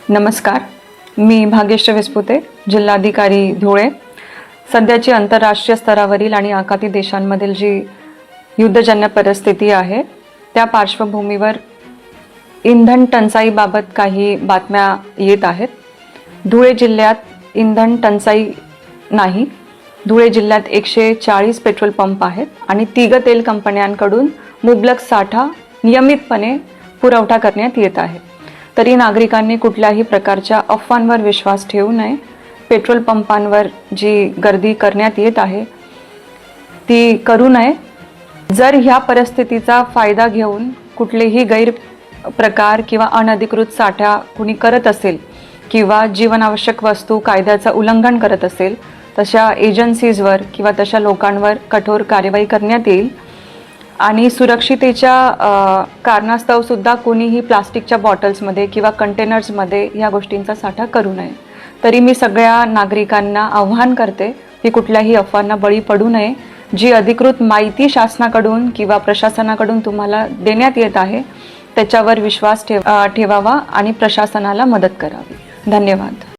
नमस्कार, मी भाग्यश्री विस्पुते, जिल्हाधिकारी धुळे। सध्याची आंतरराष्ट्रीय स्तरावरील आणि आखाती देशांमधील जी युद्धजन्य परिस्थिती आहे त्या पार्श्वभूमीवर इंधन टंचाईबाबत काही बातम्या येत आहेत। धुळे जिल्ह्यात इंधन टंचाई नाही। धुळे जिल्ह्यात 140 पेट्रोल पंप आहेत आणि तिघ तेल कंपन्यांकडून मुबलक साठा नियमितपणे पुरवठा करण्यात येत आहे। तरी नागरिकांनी कुठल्याही प्रकारच्या अफवांवर विश्वास ठेवू नये। पेट्रोल पंपांवर जी गर्दी करण्यात येत आहे ती करू नये। जर ह्या परिस्थितीचा फायदा घेऊन कुठलेही गैरप्रकार किंवा अनधिकृत साठा कुणी करत असेल किंवा जीवनावश्यक वस्तू कायद्याचं उल्लंघन करत असेल तशा एजन्सीजवर किंवा तशा लोकांवर कठोर कारवाई करण्यात येईल। आणि सुरक्षितेच्या कारणास्तव सुद्धा कोणीही प्लास्टिकच्या बॉटल्समध्ये किंवा कंटेनर्समध्ये या गोष्टींचा साठा करू नये। तरी मी सगळ्या नागरिकांना आव्हान करते की कुठल्याही अफवांना बळी पडू नये। जी अधिकृत माहिती शासनाकडून किंवा प्रशासनाकडून तुम्हाला देण्यात येत आहे त्याच्यावर विश्वास ठेवावा आणि प्रशासनाला मदत करावी। धन्यवाद।